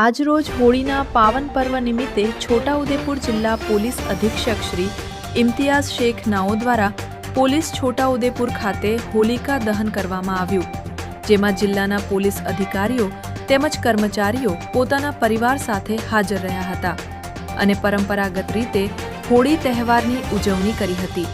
આજરોજ હોળીના પાવન પર્વ નિમિત્તે છોટાઉદેપુર જિલ્લા પોલીસ અધિક્ષક શ્રી ઇમ્તિયાઝ શેખ નાઓ દ્વારા પોલીસ છોટાઉદેપુર ખાતે હોલિકા દહન કરવામાં આવ્યું, જેમાં જિલ્લાના પોલીસ અધિકારીઓ તેમજ કર્મચારીઓ પોતાના પરિવાર સાથે હાજર રહ્યા હતા અને પરંપરાગત રીતે હોળી તહેવારની ઉજવણી કરી હતી।